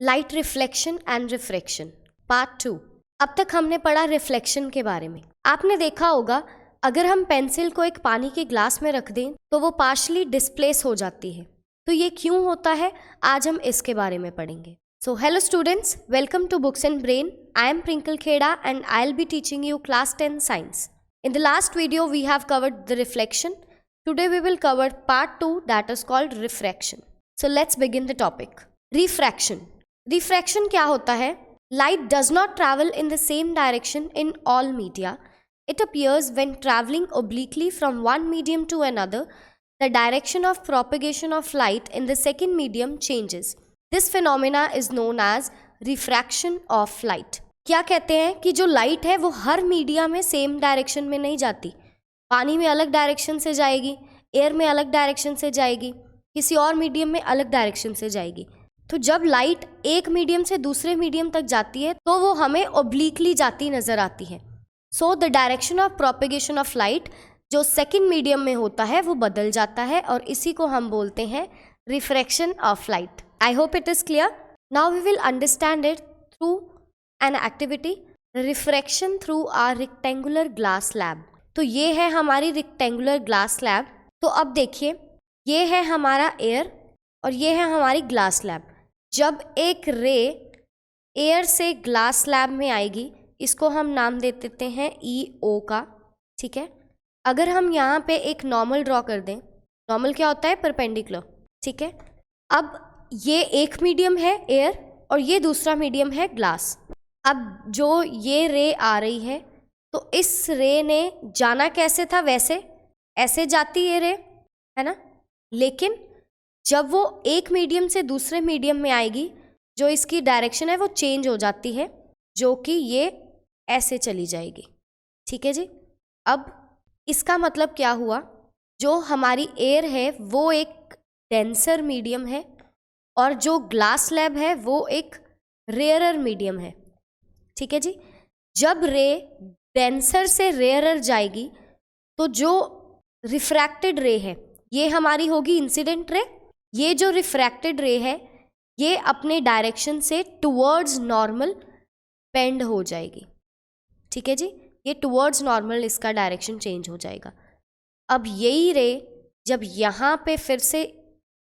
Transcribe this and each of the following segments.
Light reflection and refraction part 2। अब तक हमने पढ़ा रिफ्लेक्शन के बारे में। आपने देखा होगा अगर हम पेंसिल को एक पानी के ग्लास में रख दें तो वो पार्शली डिस्प्लेस हो जाती है। तो ये क्यों होता है, आज हम इसके बारे में पढ़ेंगे। So hello students, welcome to books and brain. I am Prinkal Khera and I'll be teaching you class 10 science. In the last video we have covered the reflection. Today we will cover part 2, that is called refraction. So let's begin the topic. Refraction. Refraction क्या होता है? Light does not travel in the same direction in all media. It appears when traveling obliquely from one medium to another. The direction of propagation of light in the second medium changes. This phenomena is known as refraction of light. क्या कहते हैं कि जो light है वो हर media में same direction में नहीं जाती। पानी में अलग डायरेक्शन से जाएगी, एयर में अलग डायरेक्शन से जाएगी, किसी और मीडियम में अलग डायरेक्शन से जाएगी। तो जब लाइट एक मीडियम से दूसरे मीडियम तक जाती है तो वो हमें ओब्लिकली जाती नजर आती है। So the direction of propagation of light जो सेकेंड मीडियम में होता है वो बदल जाता है और इसी को हम बोलते हैं refraction of light. I hope it is clear. Now we will understand it through an activity, refraction our are rectangular glass slab. तो ये है हमारी रेक्टेंगुलर ग्लास स्लैब। तो अब देखिए, ये है हमारा एयर और ये है हमारी ग्लास स्लैब। जब एक रे एयर से ग्लास स्लैब में आएगी, इसको हम नाम दे देते हैं EO का, ठीक है। अगर हम यहाँ पे एक नॉर्मल ड्रॉ कर दें, नॉर्मल क्या होता है? परपेंडिकुलर, ठीक है। अब ये एक मीडियम है एयर और ये दूसरा मीडियम है ग्लास। अब जो ये रे आ रही है तो इस रे ने जाना कैसे था? वैसे ऐसे जाती ये रे, है ना। लेकिन जब वो एक मीडियम से दूसरे मीडियम में आएगी, जो इसकी डायरेक्शन है वो चेंज हो जाती है, जो कि ये ऐसे चली जाएगी, ठीक है जी। अब इसका मतलब क्या हुआ? जो हमारी एयर है वो एक डेंसर मीडियम है और जो ग्लास स्लैब है वो एक रेयरर मीडियम है, ठीक है जी। जब रे डेंसर से रेयरर जाएगी तो जो रिफ्रैक्टेड रे है ये हमारी होगी इंसिडेंट रे। ये जो रिफ्रैक्टेड रे है ये अपने डायरेक्शन से टुवर्ड्स नॉर्मल बेंड हो जाएगी, ठीक है जी। ये टुवर्ड्स नॉर्मल इसका डायरेक्शन चेंज हो जाएगा। अब यही रे जब यहाँ पे फिर से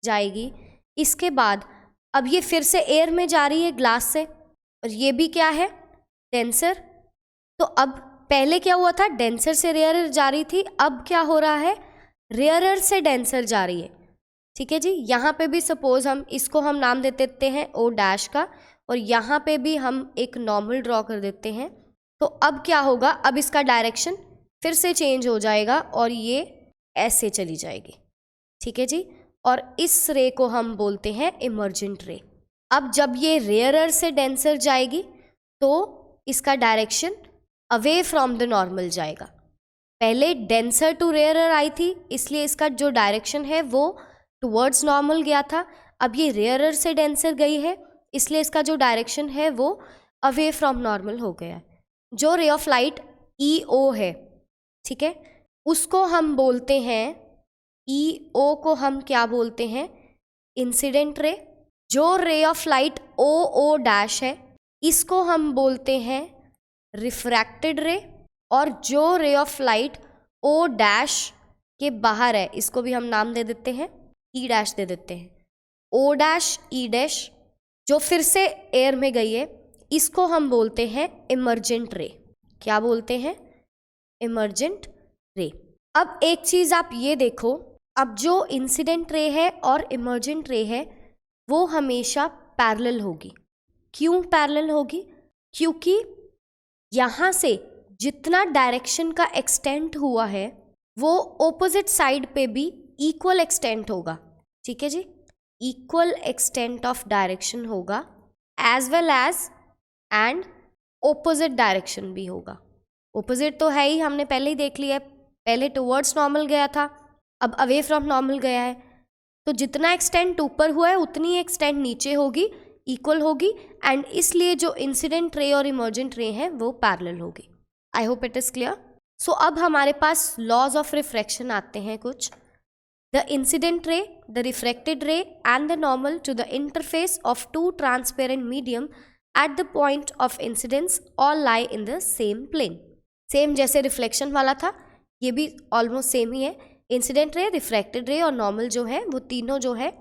जाएगी, इसके बाद अब ये फिर से एयर में जा रही है ग्लास से, और ये भी क्या है? डेंसर। तो अब पहले क्या हुआ था? डेंसर से रेयरर जा रही थी, अब क्या हो रहा है? रेयरर से डेंसर जा रही है, ठीक है जी। यहाँ पे भी सपोज हम इसको हम नाम दे देते हैं O' का, और यहाँ पे भी हम एक नॉर्मल ड्रॉ कर देते हैं। तो अब क्या होगा? अब इसका डायरेक्शन फिर से चेंज हो जाएगा और ये ऐसे चली जाएगी, ठीक है जी। और इस रे को हम बोलते हैं इमर्जेंट रे। अब जब ये रेयरर से डेंसर जाएगी तो इसका direction away from the normal जाएगा। पहले डेंसर टू रेयरर आई थी, इसलिए इसका जो डायरेक्शन है वो टुवर्ड्स नॉर्मल गया था। अब ये रेयरर से डेंसर गई है, इसलिए इसका जो डायरेक्शन है वो अवे फ्रॉम नॉर्मल हो गया है। जो रे ऑफ लाइट EO है, ठीक है, उसको हम बोलते हैं, EO को हम क्या बोलते हैं? Incident ray. जो रे ऑफ लाइट OO' है इसको हम बोलते हैं रिफ्रैक्टेड रे। और जो रे ऑफ लाइट O' के बाहर है इसको भी हम नाम दे देते हैं, E' दे देते हैं। O', E', जो फिर से एयर में गई है, इसको हम बोलते हैं इमर्जेंट रे। क्या बोलते हैं? इमर्जेंट रे। अब एक चीज आप ये देखो, अब जो इंसिडेंट रे है और इमर्जेंट रे है वो हमेशा पैरेलल होगी। क्यों पैरेलल होगी? क्योंकि यहाँ से जितना डायरेक्शन का एक्सटेंट हुआ है वो ऑपोजिट साइड पे भी इक्वल एक्सटेंट होगा, ठीक है जी। इक्वल एक्सटेंट ऑफ डायरेक्शन होगा as well as and opposite direction भी होगा। ऑपोजिट तो है ही, हमने पहले ही देख लिया है। पहले टुवर्ड्स नॉर्मल गया था, अब अवे फ्रॉम नॉर्मल गया है। तो जितना एक्सटेंट ऊपर हुआ है उतनी एक्सटेंट नीचे होगी, इक्वल होगी, एंड इसलिए जो इंसिडेंट रे और इमर्जेंट रे हैं वो पैरेलल होगी। I hope it is clear. So अब हमारे पास लॉज ऑफ रिफ्रैक्शन आते हैं कुछ। the incident ray, the refracted ray and the normal to the interface of two transparent medium at the point of incidence all lie in the same plane. Same जैसे reflection वाला था, ये भी almost same ही है. Incident ray, refracted रे और normal जो है वो तीनों जो है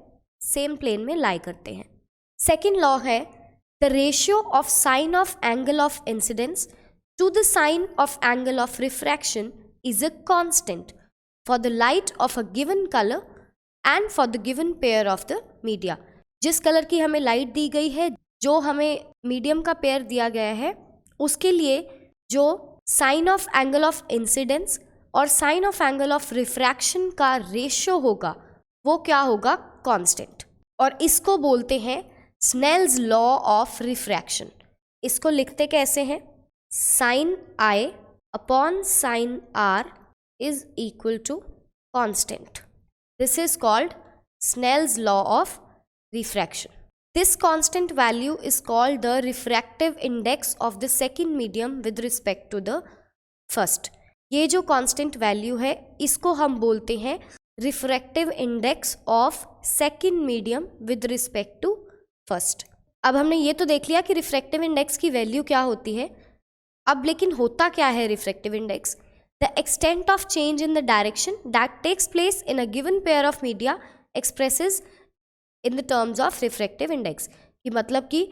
सेम प्लेन में लाई करते हैं. सेकेंड लॉ है the ratio of sine of angle of incidence to the sine of angle of refraction is a constant for the light of a given color and for the given pair of the media. जिस colour की हमें light दी गई है, जो हमें medium का pair दिया गया है, उसके लिए जो sine of angle of incidence और sine of angle of refraction का रेशियो होगा वो क्या होगा? कांस्टेंट. और इसको बोलते हैं स्नेल्स लॉ ऑफ रिफ्रैक्शन. इसको लिखते कैसे हैं? Sine i upon sine r is equal to constant. This is called Snell's law of refraction. This constant value is called the refractive index of the second medium with respect to the first. ये जो constant value है इसको हम बोलते हैं refractive index of second medium with respect to first. अब हमने ये तो देख लिया कि refractive index की value क्या होती है. अब लेकिन होता क्या है refractive index? The extent of change in the direction that takes place in a given pair of media expresses in the terms of refractive index. कि मतलब कि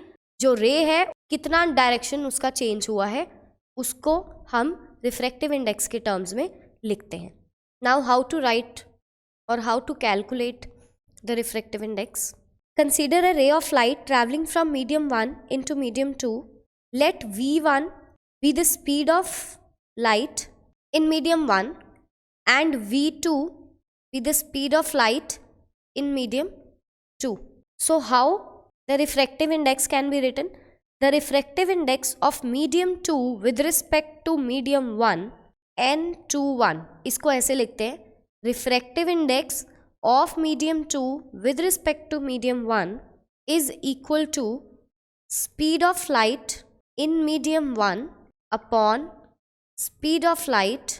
जो रे है कितना डायरेक्शन उसका चेंज हुआ है उसको हम रिफ्रैक्टिव इंडेक्स के टर्म्स में लिखते हैं. नाउ हाउ टू राइट और how to calculate the refractive index. Consider a ray of light travelling from medium 1 into medium 2. Let v1 be the speed of light in medium 1 and v2 be the speed of light in medium 2. So how the refractive index can be written? The refractive index of medium 2 with respect to medium 1 n21. इसको ऐसे लिखते हैं refractive index of medium 2 with respect to medium 1 is equal to speed of light in medium 1 upon speed of light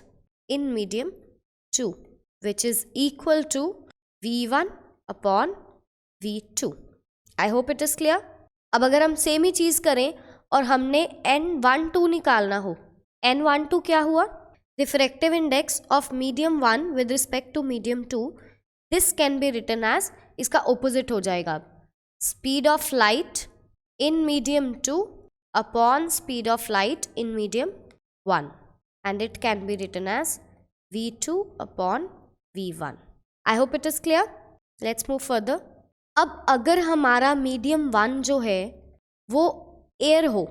in medium 2, which is equal to v1 upon v2. I hope it is clear. अब अगर हम same ही चीज़ करें और हमने n12 निकालना हो, n12 क्या हुआ? Refractive index of medium 1 with respect to medium 2. This can be written as, इसका ओपोजिट हो जाएगा अब, speed of light in medium 2 upon speed of light in medium 1. And it can be written as v2 upon v1. I hope it is clear. Let's move further. अब अगर हमारा medium 1 जो है वो एयर हो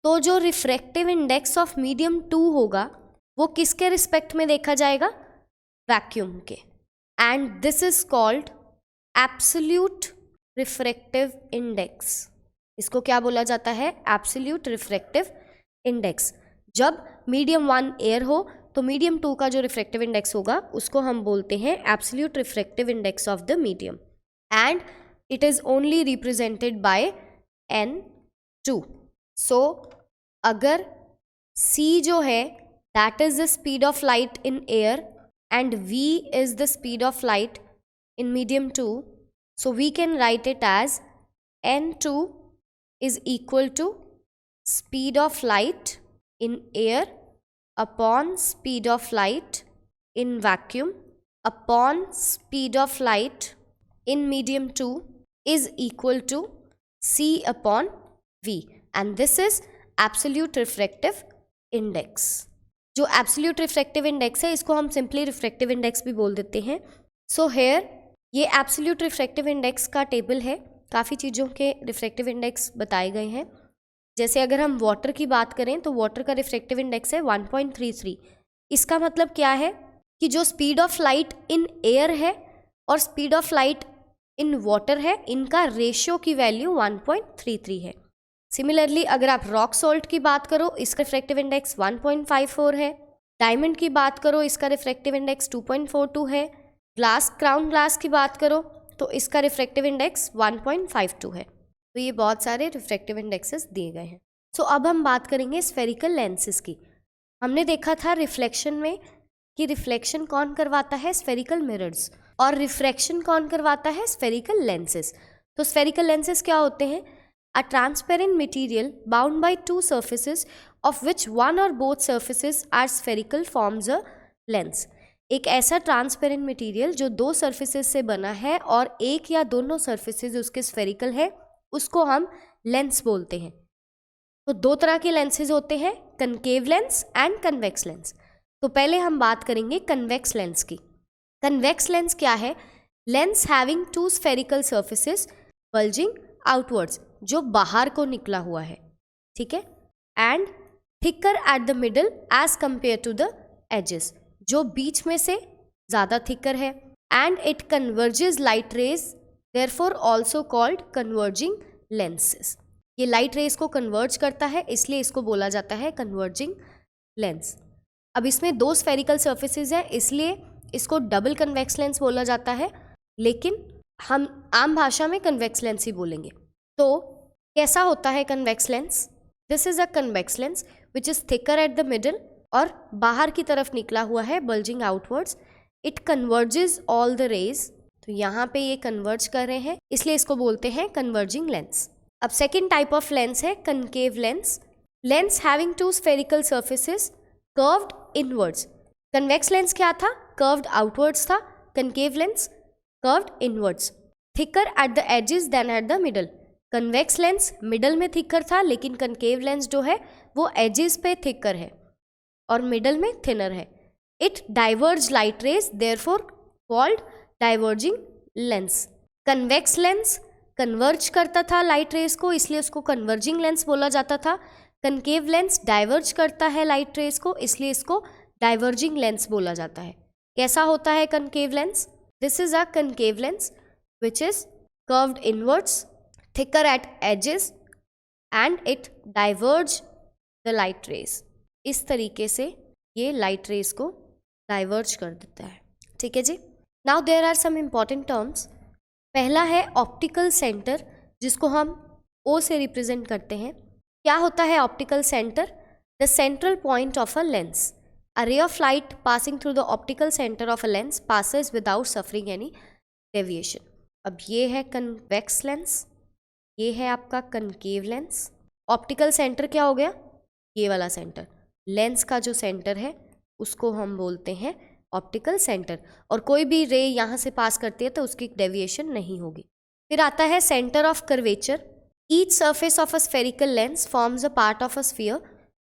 तो जो रिफ्रैक्टिव इंडेक्स ऑफ मीडियम 2 होगा वो किसके रिस्पेक्ट में देखा जाएगा? वैक्यूम के. And this is called absolute refractive index. इसको क्या बोला जाता है? Absolute refractive index. जब मीडियम 1 एयर हो तो मीडियम 2 का जो रिफ्रैक्टिव इंडेक्स होगा उसको हम बोलते हैं absolute refractive index of the medium. And it is only represented by n2. So अगर c जो है that is the speed of light in air and v is the speed of light in medium 2, so we can write it as n2 is equal to speed of light in air upon speed of light in vacuum upon speed of light in medium 2 is equal to c upon v, and this is absolute refractive index. जो absolute refractive index है इसको हम simply refractive index भी बोल देते हैं. So here ये absolute refractive index का टेबल है. काफ़ी चीज़ों के refractive index बताए गए हैं. जैसे अगर हम वाटर की बात करें तो वाटर का रिफ्रैक्टिव इंडेक्स है 1.33. इसका मतलब क्या है कि जो speed of light in air है और speed of light in water है इनका रेशियो की वैल्यू 1.33 है. सिमिलरली अगर आप रॉक सॉल्ट की बात करो इसका रिफ्रैक्टिव इंडेक्स 1.54 है. डायमंड की बात करो इसका रिफ्रैक्टिव इंडेक्स 2.42 है. ग्लास, क्राउन ग्लास की बात करो तो इसका रिफ्रैक्टिव इंडेक्स 1.52 है. तो ये बहुत सारे रिफ्रैक्टिव इंडेक्सेस दिए गए हैं. सो अब हम बात करेंगे स्फेरिकल लेंसेज की. हमने देखा था रिफ्लेक्शन में कि रिफ्लेक्शन कौन करवाता है? Spherical mirrors. और रिफ्रैक्शन कौन करवाता है? Spherical lenses. तो स्फेरिकल लेंसेज क्या होते हैं? A transparent material bound by two surfaces of which one or both surfaces are spherical forms a lens. एक ऐसा ट्रांसपेरेंट मटेरियल जो दो सर्फेसेस से बना है और एक या दोनों सर्फेसेस उसके स्फेरिकल है, उसको हम लेंस बोलते हैं। तो दो तरह के लेंसेज होते हैं, concave lens and convex lens. तो पहले हम बात करेंगे कन्वेक्स लेंस की। कन्वेक्स लेंस क्या है? Lens having two spherical surfaces bulging outwards, जो बाहर को निकला हुआ है, ठीक है, and thicker at the middle as compare to the edges, जो बीच में से ज़्यादा थिकर है, and it converges light rays, therefore also called converging lenses. ये लाइट रेज को कन्वर्ज करता है, इसलिए इसको बोला जाता है कन्वर्जिंग लेंस। अब इसमें दो स्फेरिकल सर्फेसेज हैं, इसलिए इसको डबल कन्वेक्स लेंस बोला जाता है, लेकिन हम आम भाषा में कन्वेक्स लेंस ही बोलेंगे। तो कैसा होता है convex lens? This is a convex lens which is thicker at the middle और बाहर की तरफ निकला हुआ है, bulging outwards. It converges all the rays, तो यहाँ पे ये कन्वर्ज कर रहे हैं, इसलिए इसको बोलते हैं कन्वर्जिंग लेंस। अब सेकेंड टाइप ऑफ लेंस है concave lens. Lens having two spherical surfaces curved inwards. Convex lens क्या था? कर्व्ड आउटवर्ड्स था। Concave lens curved inwards, thicker at the edges than at the middle. Convex lens middle में thicker था, लेकिन concave lens जो है वो edges पे थिकर है और मिडल में थिनर है। It diverge light rays, therefore called diverging lens. Convex lens converge करता था लाइट रेज को, इसलिए उसको कन्वर्जिंग लेंस बोला जाता था। कनकेव लेंस डाइवर्ज करता है लाइट रेज को, इसलिए इसको डाइवर्जिंग लेंस बोला जाता है। कैसा होता है concave lens? This is a concave lens which is curved inwards, thicker at edges and it diverge the light rays। इस तरीके से ये लाइट रेज को डाइवर्ज कर देता है, ठीक है जी। Now there are some important terms. पहला है ऑप्टिकल सेंटर, जिसको हम ओ से रिप्रेजेंट करते हैं। क्या होता है optical centre? The central point of a lens. A ray of light passing through the optical centre of a lens passes without suffering any deviation. अब ये है कन्वेक्स लेंस, ये है आपका कनकेव लेंस। ऑप्टिकल सेंटर क्या हो गया? ये वाला सेंटर, लेंस का जो सेंटर है उसको हम बोलते हैं ऑप्टिकल सेंटर, और कोई भी रे यहाँ से पास करती है तो उसकी डेविएशन नहीं होगी। फिर आता है centre of curvature. Each surface of a spherical lens forms a part of a sphere.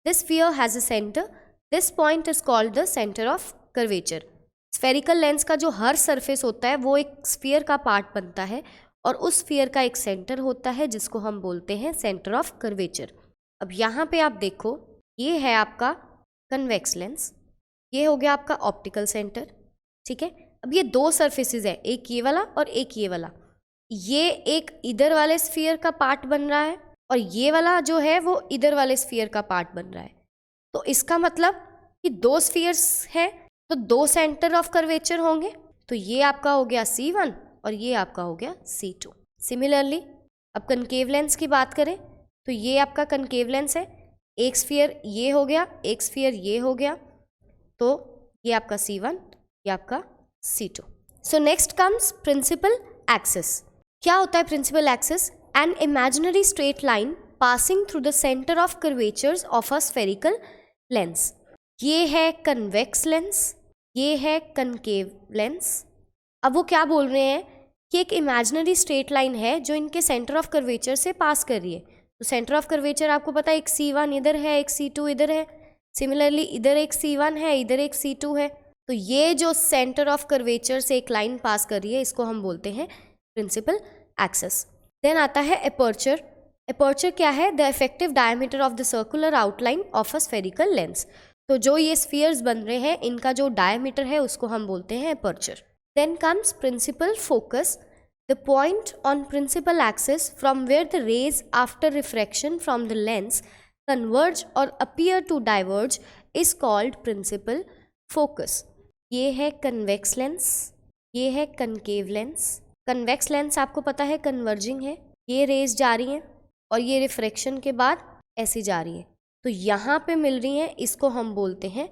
This sphere has a centre, this point is called the centre of curvature. Spherical lens का जो हर surface होता है वो एक sphere का part बनता है, और उस स्फीयर का एक सेंटर होता है जिसको हम बोलते हैं सेंटर ऑफ कर्वेचर। अब यहाँ पे आप देखो, ये है आपका कन्वेक्स लेंस, ये हो गया आपका ऑप्टिकल सेंटर, ठीक है। अब ये दो सरफेसेस है, एक ये वाला और एक ये वाला। ये एक इधर वाले स्फीयर का पार्ट बन रहा है और ये वाला जो है वो इधर वाले स्फीयर का पार्ट बन रहा है। तो इसका मतलब कि दो स्फीयर्स है तो दो सेंटर ऑफ कर्वेचर होंगे। तो ये आपका हो गया C1 और ये आपका हो गया C2। सिमिलरली अब कनकेव लेंस की बात करें तो ये आपका कनकेव लेंस है, एक स्फीयर ये हो गया, एक स्फीयर ये हो गया, तो ये आपका C1, ये आपका C2। So next comes principal axis. क्या होता है principal axis? An imaginary straight line passing through the centre of curvatures of a spherical lens. ये है कन्वेक्स लेंस, ये है कनकेव लेंस। अब वो क्या बोल रहे हैं कि एक इमेजिनरी स्ट्रेट लाइन है जो इनके सेंटर ऑफ कर्वेचर से पास कर रही है। तो सेंटर ऑफ कर्वेचर आपको पता है, एक C1 इधर है, एक C2 इधर है। सिमिलरली इधर एक C1 है, इधर एक C2 है। तो ये जो सेंटर ऑफ कर्वेचर से एक लाइन पास कर रही है, इसको हम बोलते हैं प्रिंसिपल एक्सिस। देन आता है एपर्चर। एपर्चर क्या है? The effective diameter of the circular outline of a spherical lens. तो जो ये स्फीयर्स बन रहे हैं, इनका जो डायमीटर है उसको हम बोलते हैं aperture. Then comes principal focus, the point on principal axis from where the rays after refraction from the lens converge or appear to diverge is called principal focus। ये है convex lens, ये है concave lens। convex lens आपको पता है converging है, ये rays जा रही हैं और ये refraction के बाद ऐसी जा रही है, तो यहाँ पे मिल रही हैं, इसको हम बोलते हैं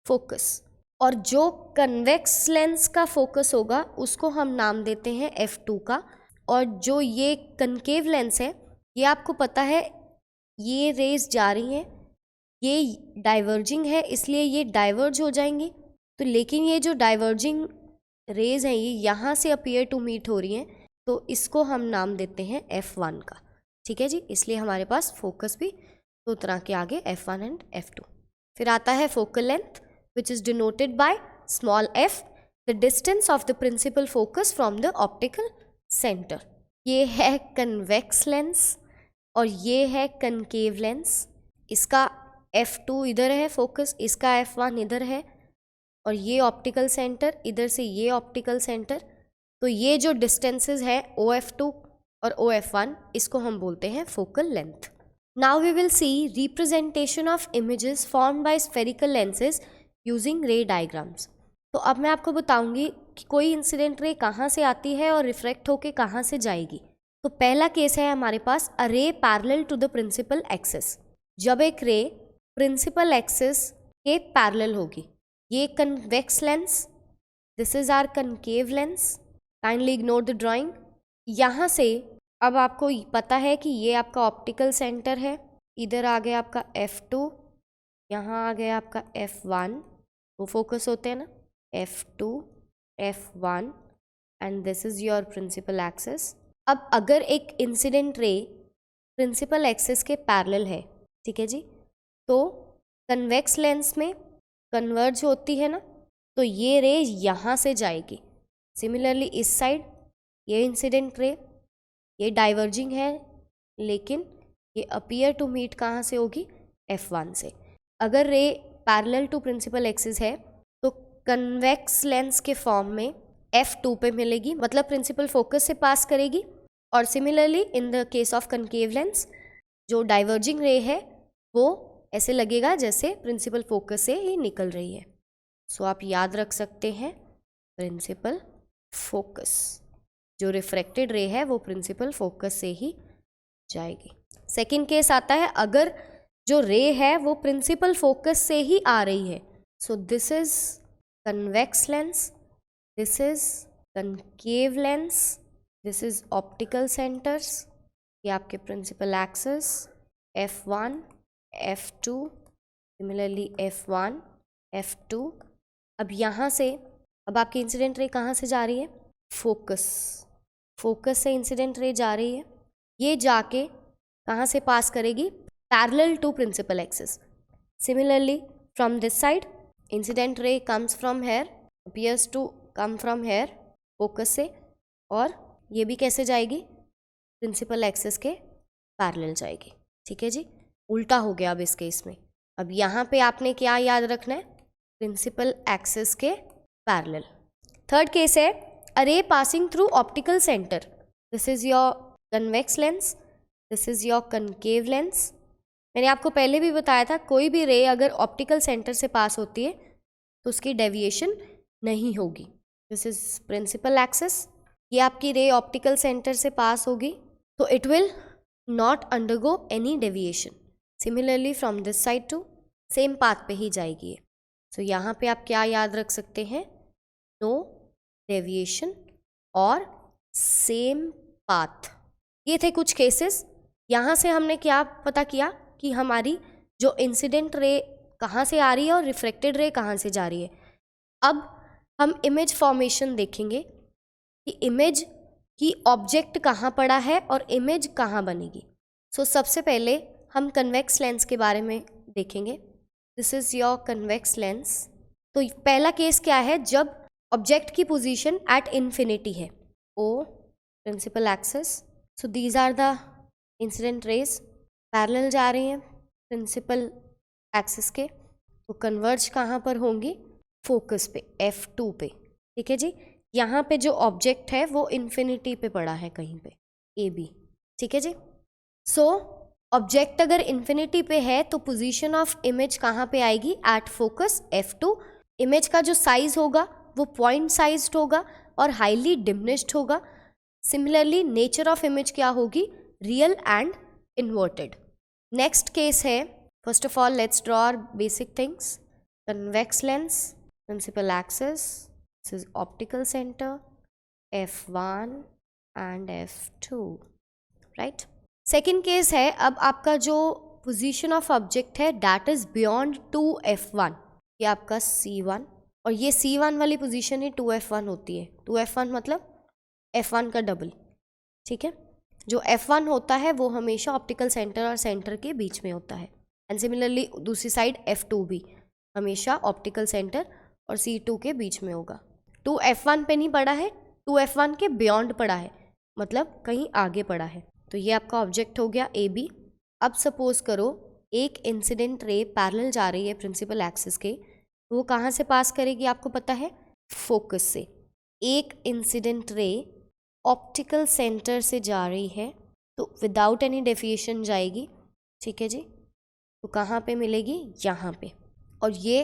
focus। और जो कन्वेक्स लेंस का फोकस होगा उसको हम नाम देते हैं f2 का, और जो ये कनकेव लेंस है ये आपको पता है ये रेज जा रही हैं, ये डाइवर्जिंग है इसलिए ये डाइवर्ज हो जाएंगी। तो लेकिन ये जो डाइवर्जिंग रेज हैं ये यहाँ से अपीयर टू मीट हो रही हैं, तो इसको हम नाम देते हैं f1 का। ठीक है जी, इसलिए हमारे पास फोकस भी दो तरह के आगे f1 एंड f2। फिर आता है focal length which is denoted by small f, the distance of the principal focus from the optical centre. ये है कन्वेक्स लेंस और ये है कनकेव लेंस। इसका f2 इधर है फोकस, इसका f1 इधर है, और ये ऑप्टिकल सेंटर, इधर से ये ऑप्टिकल सेंटर। तो ये जो डिस्टेंसेस है OF2 और OF1, इसको हम बोलते हैं focal length. Now we will see representation of images formed by spherical lenses using ray diagrams. तो अब मैं आपको बताऊंगी कि कोई इंसिडेंट रे कहाँ से आती है और रिफ्रैक्ट होके कहाँ से जाएगी। तो पहला केस है हमारे पास a ray parallel to the principal axis. जब एक रे प्रिंसिपल एक्सिस के पैरेलल होगी, ये convex lens, this is our concave lens. Kindly ignore the drawing. यहाँ से अब आपको पता है कि ये आपका ऑप्टिकल सेंटर है, इधर आ गया आपका f2, यहाँ आ गया आपका f1, वो फोकस होते हैं ना, f2 f1 and this is your principal axis. अब अगर एक इंसिडेंट रे प्रिंसिपल एक्सिस के पैरेलल है, ठीक है जी, तो कन्वेक्स लेंस में कन्वर्ज होती है ना, तो ये रे यहाँ से जाएगी। सिमिलरली इस साइड ये इंसिडेंट रे, ये डाइवर्जिंग है लेकिन ये अपीयर टू मीट कहाँ से होगी, f1 से। अगर रे पैरेलल टू प्रिंसिपल एक्सिस है तो कन्वेक्स लेंस के फॉर्म में f2 पे मिलेगी, मतलब प्रिंसिपल फोकस से पास करेगी। और similarly in the case of concave lens जो डाइवर्जिंग रे है वो ऐसे लगेगा जैसे प्रिंसिपल फोकस से ही निकल रही है। सो आप याद रख सकते हैं प्रिंसिपल फोकस, जो रिफ्रैक्टेड रे है वो प्रिंसिपल फोकस से ही जाएगी। सेकंड केस आता है अगर जो रे है वो प्रिंसिपल फोकस से ही आ रही है। So this is convex lens, this is concave lens, this is optical centres, ये आपके principal axis f1 f2, similarly f1 f2। अब यहाँ से अब आपकी इंसिडेंट रे कहाँ से जा रही है, फोकस से इंसिडेंट रे जा रही है, ये जाके कहाँ से पास करेगी, parallel to principal axis. Similarly from this side incident ray comes from here, appears to come from here focus से, और ये भी कैसे जाएगी, प्रिंसिपल एक्सिस के पैरेलल जाएगी। ठीक है जी, उल्टा हो गया अब इस केस में। अब यहाँ पे आपने क्या याद रखना है, प्रिंसिपल एक्सिस के पैरेलल। थर्ड केस है a ray passing through optical centre, this is your convex lens, this is your concave lens. मैंने आपको पहले भी बताया था कोई भी रे अगर ऑप्टिकल सेंटर से पास होती है तो उसकी डेविएशन नहीं होगी। दिस इज प्रिंसिपल एक्सिस, ये आपकी रे ऑप्टिकल सेंटर से पास होगी तो it will not undergo any deviation. Similarly from this side to same path पे ही जाएगी। सो यहाँ पे आप क्या याद रख सकते हैं, नो डेविएशन और सेम पाथ। ये थे कुछ केसेस। यहाँ से हमने क्या पता किया कि हमारी जो इंसिडेंट रे कहाँ से आ रही है और रिफ्लेक्टेड रे कहाँ से जा रही है। अब हम इमेज फॉर्मेशन देखेंगे कि इमेज की ऑब्जेक्ट कहाँ पड़ा है और इमेज कहाँ बनेगी। सो सबसे पहले हम कन्वेक्स लेंस के बारे में देखेंगे। This is your convex lens. तो पहला केस क्या है, जब ऑब्जेक्ट की पोजीशन एट इन्फिनिटी है, O principal axis. So these are the incident rays, parallel जा रही हैं प्रिंसिपल एक्सिस के, तो कन्वर्ज कहाँ पर होंगी, फोकस पे F2 पे। ठीक है जी, यहाँ पे जो ऑब्जेक्ट है वो इन्फिनिटी पे पड़ा है कहीं पे AB। ठीक है जी, सो ऑब्जेक्ट अगर इन्फिनिटी पे है तो पोजीशन ऑफ इमेज कहाँ पे आएगी, एट फोकस F2। इमेज का जो साइज होगा वो पॉइंट साइज्ड होगा और हाईली डिमिनिश्ड होगा। सिमिलरली नेचर ऑफ इमेज क्या होगी, real and inverted. Next case है, first of all let's draw our basic things. Convex lens, principal axis, this is optical center, F1 and F2, right? Second case है, अब आपका जो position of object है that is beyond 2F1, ये आपका C1 और ये C1 वाली पोजीशन ही 2F1 होती है। 2F1 मतलब F1 का डबल, ठीक है। जो F1 होता है वो हमेशा ऑप्टिकल सेंटर और सेंटर के बीच में होता है, एंड सिमिलरली दूसरी साइड F2 भी हमेशा ऑप्टिकल सेंटर और C2 के बीच में होगा। 2F1 पे नहीं पड़ा है, 2F1 के बियॉन्ड पड़ा है, मतलब कहीं आगे पड़ा है। तो ये आपका ऑब्जेक्ट हो गया AB। अब सपोज करो एक इंसिडेंट रे पैरेलल जा रही है प्रिंसिपल एक्सिस के, तो वो कहाँ से पास करेगी आपको पता है? फोकस से। एक इंसिडेंट रे ऑप्टिकल सेंटर से जा रही है तो विदाउट एनी डेफिएशन जाएगी, ठीक है जी। तो कहाँ पे मिलेगी? यहाँ पे। और ये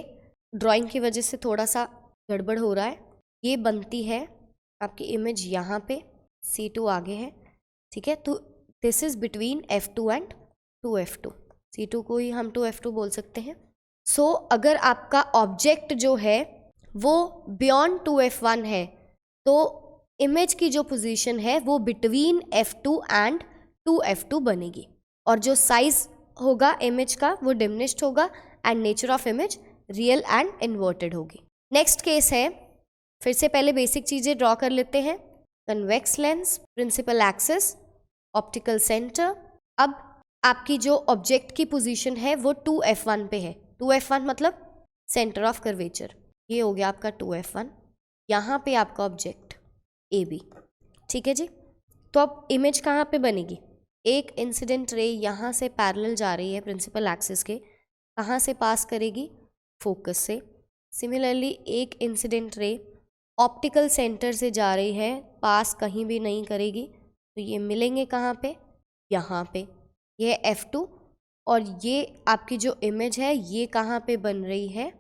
ड्राइंग की वजह से थोड़ा सा गड़बड़ हो रहा है, ये बनती है आपकी इमेज यहाँ पे, C2 आगे है, ठीक है। तो this is between F2 and 2F2, C2 को ही हम 2F2 बोल सकते हैं। सो अगर आपका ऑब्जेक्ट जो है वो बियॉन्ड 2F1 है तो इमेज की जो पोजीशन है वो बिटवीन F2 एंड 2F2 बनेगी, और जो साइज होगा इमेज का वो डिमिनिश्ड होगा and nature of image real and inverted होगी। नेक्स्ट केस है, फिर से पहले बेसिक चीज़ें ड्रॉ कर लेते हैं। Convex lens, principal axis, optical centre. अब आपकी जो ऑब्जेक्ट की पोजीशन है वो 2F1 पे है। 2F1 मतलब सेंटर ऑफ कर्वेचर, ये हो गया आपका 2F1। यहाँ पे आपका ऑब्जेक्ट AB, ठीक है जी। तो अब इमेज कहाँ पे बनेगी? एक इंसिडेंट रे यहाँ से पैरेलल जा रही है प्रिंसिपल एक्सिस के, कहाँ से पास करेगी? फोकस से। सिमिलरली एक इंसिडेंट रे ऑप्टिकल सेंटर से जा रही है, पास कहीं भी नहीं करेगी, तो ये मिलेंगे कहाँ पे? यहाँ पे। ये F2 और ये आपकी जो इमेज है ये कहाँ पे बन रही है?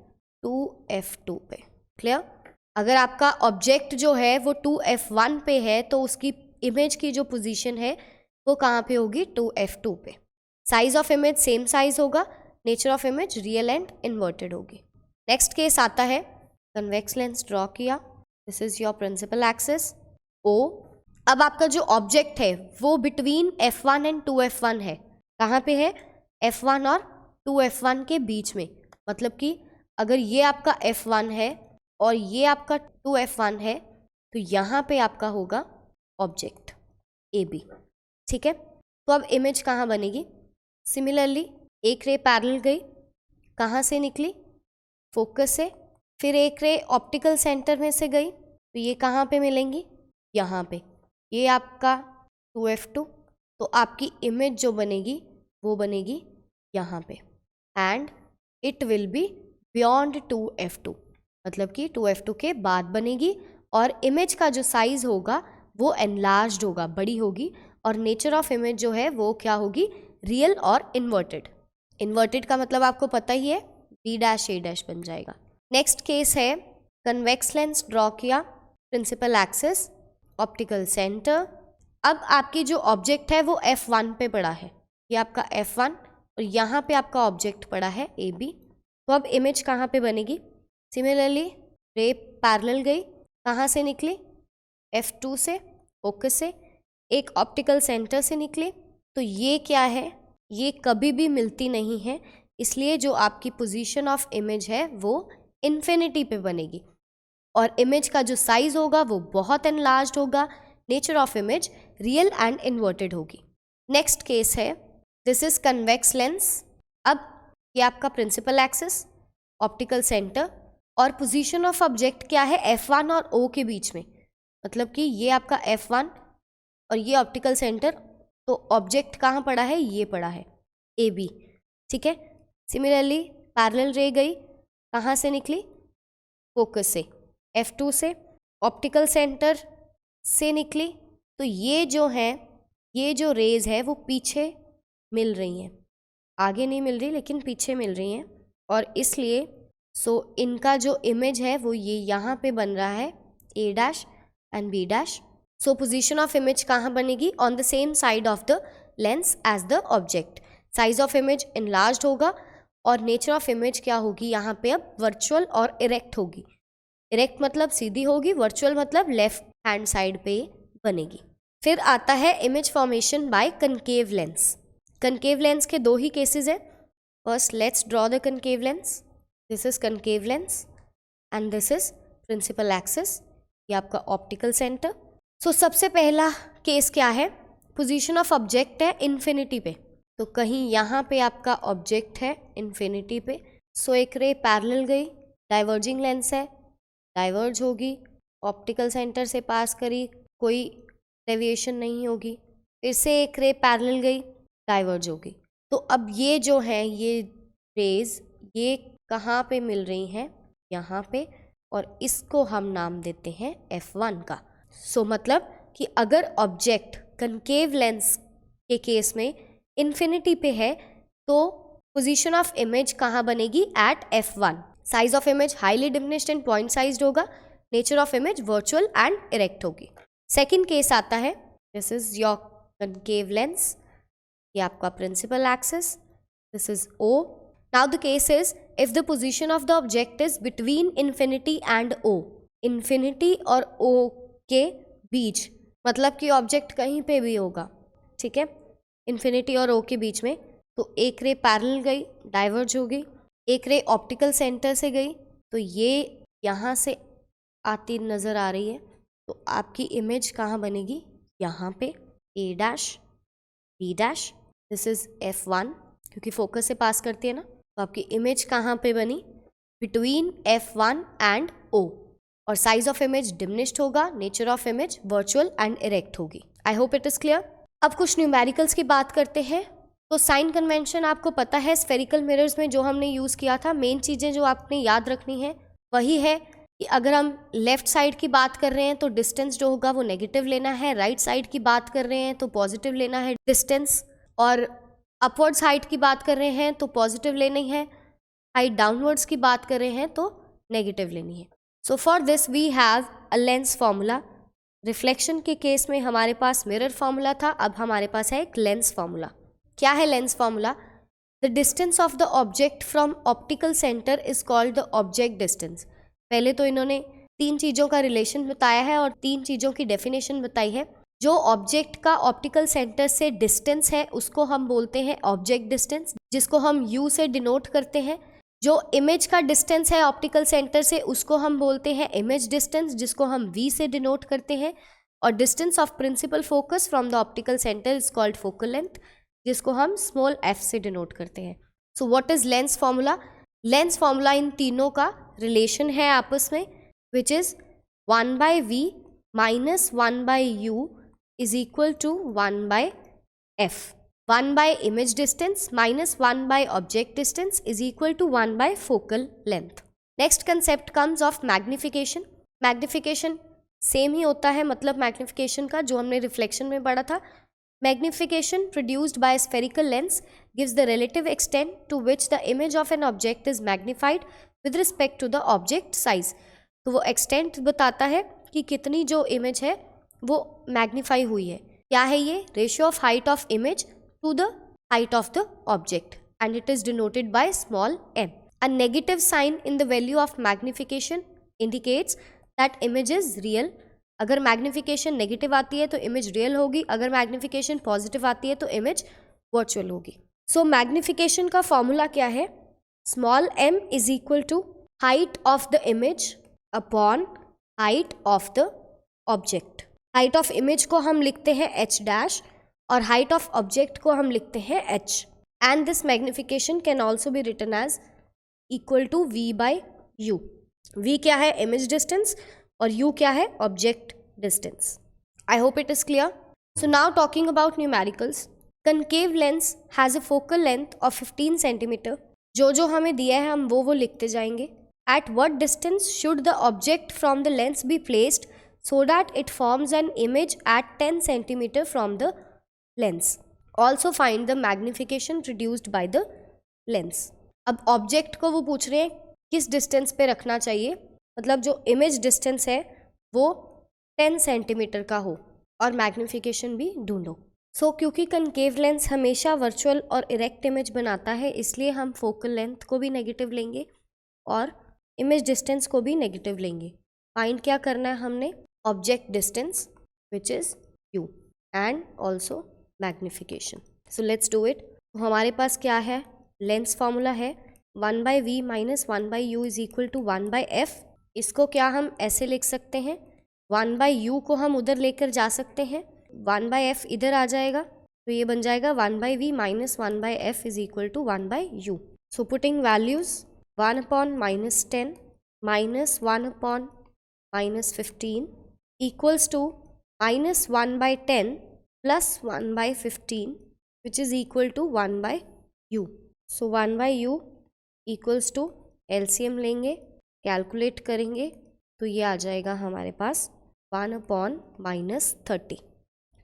2F2 पे। क्लियर? अगर आपका ऑब्जेक्ट जो है वो 2F1 पे है तो उसकी इमेज की जो पोजीशन है वो कहाँ पे होगी? 2F2 पे। Size of image same size होगा, nature of image real and inverted होगी। नेक्स्ट केस आता है, कन्वेक्स लेंस ड्रॉ किया, this is your principal axis O। अब आपका जो ऑब्जेक्ट है वो बिटवीन F1 एंड 2F1 है। कहाँ पे है? F1 और 2F1 के बीच में। मतलब कि अगर ये आपका F1 है और ये आपका 2F1 है तो यहाँ पे आपका होगा ऑब्जेक्ट AB, ठीक है। तो अब इमेज कहाँ बनेगी? सिमिलरली एक रे पैरेलल गई, कहाँ से निकली? फोकस से। फिर एक रे ऑप्टिकल सेंटर में से गई, तो ये कहाँ पे मिलेंगी? यहाँ पे। ये आपका 2F2, तो आपकी इमेज जो बनेगी वो बनेगी यहाँ पे, and it will be beyond 2F2, मतलब कि 2F2 के बाद बनेगी, और इमेज का जो साइज होगा वो एनलार्ज्ड होगा, बड़ी होगी, और नेचर ऑफ इमेज जो है वो क्या होगी? रियल और इन्वर्टेड। इन्वर्टेड का मतलब आपको पता ही है, B' बन जाएगा। नेक्स्ट केस है, कन्वेक्स लेंस ड्रॉ किया, प्रिंसिपल एक्सिस, ऑप्टिकल सेंटर। अब आपकी जो ऑब्जेक्ट है वो F1 पे पड़ा है, ये आपका F1, और यहाँ पे आपका ऑब्जेक्ट पड़ा है AB। तो अब इमेज कहाँ पे बनेगी? सिमिलरली रे पैरेलल गई, कहाँ से निकली? F2 से, फोकस से, एक ऑप्टिकल सेंटर से निकली। तो ये क्या है? ये कभी भी मिलती नहीं है, इसलिए जो आपकी पोजीशन ऑफ इमेज है वो इन्फिनिटी पे बनेगी, और इमेज का जो साइज होगा वो बहुत एनलार्ज्ड होगा, nature of image real and inverted होगी। नेक्स्ट केस है, दिस इज कन्वेक्स लेंस। अब ये आपका प्रिंसिपल एक्सिस, ऑप्टिकल सेंटर, और पोजीशन ऑफ ऑब्जेक्ट क्या है? F1 और O के बीच में, मतलब कि ये आपका F1 और ये ऑप्टिकल सेंटर, तो ऑब्जेक्ट कहाँ पड़ा है? ये पड़ा है AB, ठीक है। सिमिलरली पैरेलल रे गई, कहाँ से निकली? फोकस से, F2 से, ऑप्टिकल सेंटर से निकली। तो ये जो है, ये जो रेज है वो पीछे मिल रही हैं, आगे नहीं मिल रही लेकिन पीछे मिल रही हैं, और इसलिए इनका जो इमेज है वो ये यहाँ पे बन रहा है A' and B'। So position of image कहाँ बनेगी? On the same side of the lens as the object. Size of image enlarged होगा और नेचर ऑफ इमेज क्या होगी यहाँ पे अब वर्चुअल और इरेक्ट होगी। इरेक्ट मतलब सीधी होगी, वर्चुअल मतलब लेफ्ट हैंड साइड पे बनेगी। फिर आता है image formation by concave lens. Concave lens के दो ही केसेस हैं। First let's draw the concave lens. This is concave lens and this is principal axis, ये आपका ऑप्टिकल सेंटर। सो सबसे पहला केस क्या है, पोजीशन ऑफ ऑब्जेक्ट है इन्फिनिटी पे, तो कहीं यहाँ पे आपका ऑब्जेक्ट है इन्फिनिटी पे। सो एक रे पैरेलल गई, डाइवर्जिंग लेंस है, डाइवर्ज होगी, ऑप्टिकल सेंटर से पास करी, कोई डेविएशन नहीं होगी। फिर से एक रे पैरेलल गई, डाइवर्ज होगी। तो अब ये जो है ये रेज ये कहाँ पे मिल रही हैं, यहाँ पे, और इसको हम नाम देते हैं F1 का। सो मतलब कि अगर ऑब्जेक्ट कनकेव लेंस के केस में इन्फिनिटी पे है तो पोजीशन ऑफ इमेज कहाँ बनेगी, at F1। Size of image highly diminished and point sized होगा, nature of image virtual and erect होगी। सेकेंड केस आता है, this is your concave lens, ये आपका principal axis, this is O। Now the case is if the position of the object is between infinity and O, infinity और O के बीच, मतलब कि object कहीं पे भी होगा, ठीक है, इन्फिनिटी और O के बीच में। तो एक रे पैरेलल गई, डाइवर्ज हो गई, एक रे ऑप्टिकल सेंटर से गई, तो ये यहाँ से आती नज़र आ रही है, तो आपकी इमेज कहाँ बनेगी, यहाँ पे A dash B dash, this is F1, क्योंकि फोकस से पास करती है ना, तो आपकी इमेज कहाँ पे बनी, बिटवीन F1 एंड O, और साइज ऑफ इमेज डिमिनिश्ड होगा, nature of image virtual and erect होगी। I hope it is clear. अब कुछ न्यूमेरिकल्स की बात करते हैं। तो साइन कन्वेंशन आपको पता है स्फेरिकल मिरर्स में जो हमने यूज़ किया था, मेन चीज़ें जो आपने याद रखनी है वही है कि अगर हम लेफ्ट साइड की बात कर रहे हैं तो डिस्टेंस जो होगा वो नेगेटिव लेना है, राइट साइड की बात कर रहे हैं तो पॉजिटिव लेना है डिस्टेंस, और अपवर्ड्स हाइट की बात कर रहे हैं तो पॉजिटिव लेनी है, हाइट डाउनवर्ड्स की बात कर रहे हैं तो नेगेटिव लेनी है। So for this we have a lens formula. Reflection के केस में हमारे पास मिरर फॉर्मूला था, अब हमारे पास है एक लेंस फॉर्मूला। क्या है lens formula, the distance of the object from optical centre is called the object distance. पहले तो इन्होंने तीन चीज़ों का रिलेशन बताया है और तीन चीज़ों की डेफिनेशन बताई है। जो ऑब्जेक्ट का ऑप्टिकल सेंटर से डिस्टेंस है उसको हम बोलते हैं ऑब्जेक्ट डिस्टेंस, जिसको हम U से डिनोट करते हैं। जो इमेज का डिस्टेंस है ऑप्टिकल सेंटर से उसको हम बोलते हैं इमेज डिस्टेंस, जिसको हम V से डिनोट करते हैं। और distance of principal focus from the optical centre is called focal length, जिसको हम स्मॉल f से डिनोट करते हैं। So what is lens formula, lens formula इन तीनों का रिलेशन है आपस में, which is 1/v minus 1/u is equal to 1/f। 1 by image distance minus 1 by object distance is equal to 1 by focal length. Next concept comes of magnification. Magnification same ही होता है, मतलब मैग्निफिकेशन का जो हमने रिफ्लेक्शन में पढ़ा था। Magnification produced by a spherical lens gives the relative extent to which the image of an object is magnified with respect to the object size. तो वो extent बताता है कि कितनी जो image है वो magnify हुई है। क्या है ये? Ratio of height of image to the height of the object, and it is denoted by small m. A negative sign in the value of magnification indicates that image is real. अगर magnification negative आती है तो image real होगी, अगर magnification positive आती है तो image virtual होगी। So magnification का formula क्या है? Small m is equal to height of the image upon height of the object. Height of image को हम लिखते हैं h dash और height of object को हम लिखते हैं h, and this magnification can also be written as equal to v by u. v क्या है? image distance, और u क्या है? object distance. I hope it is clear. So now talking about numericals. Concave lens has a focal length of 15 centimeter. जो हमें दिया है हम वो लिखते जाएंगे. At what distance should the object from the lens be placed so that it forms an image at 10 centimeter from the lens? Also find the magnification produced by the lens. अब object को वो पूछ रहे हैं किस distance पे रखना चाहिए, मतलब जो इमेज डिस्टेंस है वो 10 सेंटीमीटर का हो और मैग्निफिकेशन भी ढूंढो। क्योंकि कनकेव लेंस हमेशा वर्चुअल और इरेक्ट इमेज बनाता है, इसलिए हम फोकल लेंथ को भी नेगेटिव लेंगे और इमेज डिस्टेंस को भी नेगेटिव लेंगे। फाइंड क्या करना है हमने? Object distance which is u and also magnification. So let's do it. तो हमारे पास क्या है? लेंस फॉर्मूला है 1/v minus 1/u is equal to 1/f। इसको क्या हम ऐसे लिख सकते हैं? 1/u को हम उधर लेकर जा सकते हैं, 1/f इधर आ जाएगा, तो ये बन जाएगा 1/v minus 1/f is equal to 1/u। So putting values 1/-10 minus 1/-15 equals to minus 1/10 plus 1/15 which is equal to 1/u. So 1/u equals to LCM लेंगे, कैलकुलेट करेंगे तो ये आ जाएगा हमारे पास 1/-30।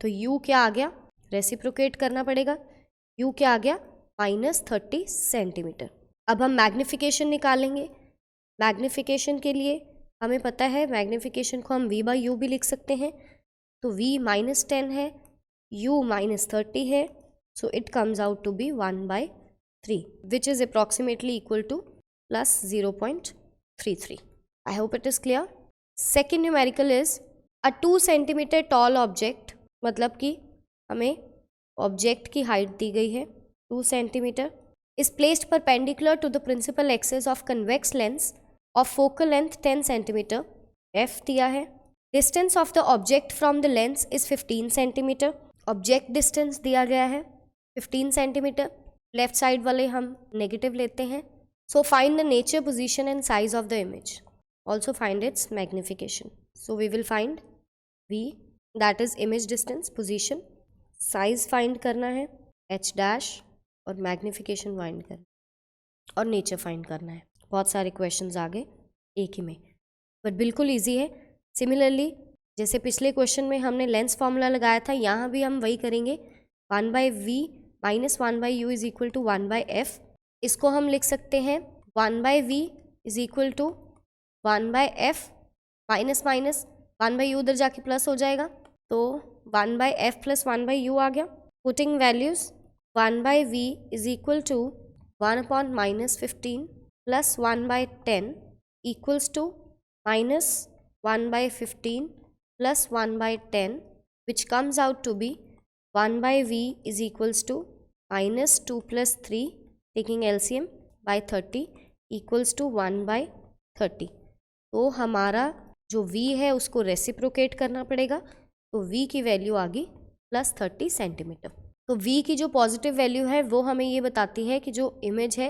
तो u क्या आ गया? रेसिप्रोकेट करना पड़ेगा। u क्या आ गया? -30 सेंटीमीटर। अब हम मैग्निफिकेशन निकालेंगे। मैग्निफिकेशन के लिए हमें पता है मैग्निफिकेशन को हम v/u भी लिख सकते हैं। तो v -10 है, u -30 है, so it comes out to be 1/3 which is approximately equal to plus 0.33। I hope it is clear. Second numerical is a 2 centimetre tall object, मतलब कि हमें ऑब्जेक्ट की हाइट दी गई है 2 centimetre, is placed perpendicular to the principal axis of convex lens of focal length 10 cm, f दिया है। Distance of the object from the lens is 15 cm, object distance दिया गया है 15 cm, left side वाले हम negative लेते हैं। So find the nature, position and size of the image, also find its magnification। So we will find v, that is image distance, position, size find करना है h' और magnification find करना और nature find करना है। बहुत सारे questions आ गए एक ही में, बट बिल्कुल इजी है। सिमिलरली जैसे पिछले क्वेश्चन में हमने लेंस फार्मूला लगाया था, यहाँ भी हम वही करेंगे। 1/v minus 1/u is equal to 1/f। इसको हम लिख सकते हैं 1/v is equal to 1/f minus minus 1/u उधर जाके प्लस हो जाएगा, तो 1/f प्लस 1/u आ गया। Putting values 1/v is equal to 1/-15 plus 1/10 equals to minus 1/15 plus 1/10, which comes out to be 1/v is equals to minus 2 plus 3 taking LCM by 30 equals to 1/30। तो हमारा जो v है उसको reciprocate करना पड़ेगा, तो v की वैल्यू आ गई +30 सेंटीमीटर। तो v की जो पॉजिटिव वैल्यू है वो हमें ये बताती है कि जो इमेज है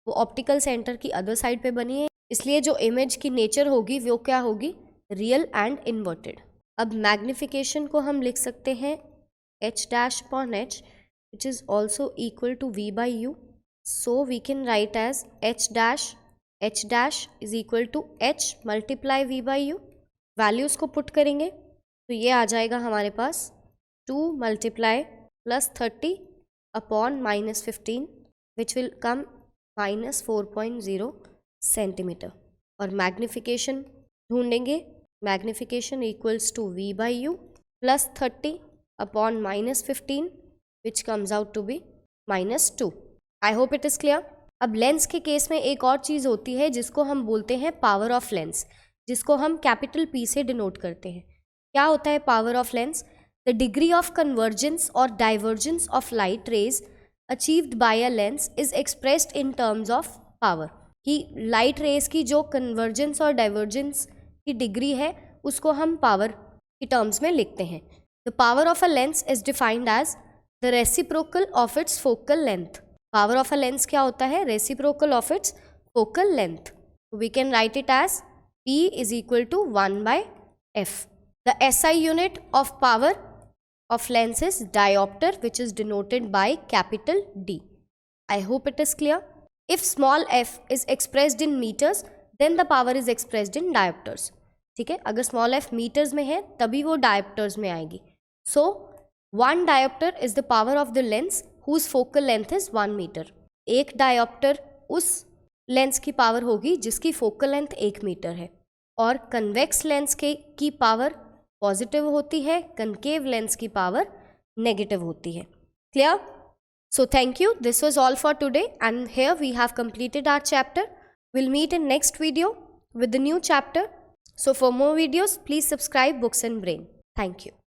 वो ऑप्टिकल सेंटर की अदर साइड पे बनी है, इसलिए जो इमेज की नेचर होगी वो क्या होगी? Real and inverted. अब मैग्निफिकेशन को हम लिख सकते हैं h'/h which is also equal to v/u। So we can write as h' is equal to h multiply v/u। Values को पुट करेंगे तो ये आ जाएगा हमारे पास 2 multiply +30 upon -15 which will come -4.0 centimetre. और मैग्निफिकेशन ढूंढेंगे, magnification equals to v/u +30 upon -15 which comes out to be -2। I hope it is clear. अब लेंस के केस में एक और चीज़ होती है जिसको हम बोलते हैं पावर ऑफ लेंस, जिसको हम कैपिटल P से डिनोट करते हैं। क्या होता है power of lens? The degree of convergence or divergence of light rays achieved by a lens is expressed in terms of power। कि लाइट रेज की जो कन्वर्जेंस और डाइवर्जेंस की डिग्री है उसको हम पावर की टर्म्स में लिखते हैं। The power of a lens is defined as the reciprocal of its focal length. Power of a lens क्या होता है? Reciprocal of its focal length. We can write it as P is equal to 1/f। The SI unit of power of lens is diopter, which is denoted by capital D। I hope it is clear। If small f is expressed in meters, then the power is expressed in diopters। ठीक है, अगर small f meters में है तभी वो diopters में आएगी। So 1 diopter is the power of the lens whose focal length is 1 meter। एक diopter उस लेंस की पावर होगी जिसकी फोकल लेंथ 1 मीटर है। और कन्वेक्स लेंस की पावर पॉजिटिव होती है, कनकेव लेंस की पावर नेगेटिव होती है। Clear? So thank you, this was all for today and here we have completed our chapter. We'll meet in next video with the new chapter. So for more videos, please subscribe Books and Brain. Thank you.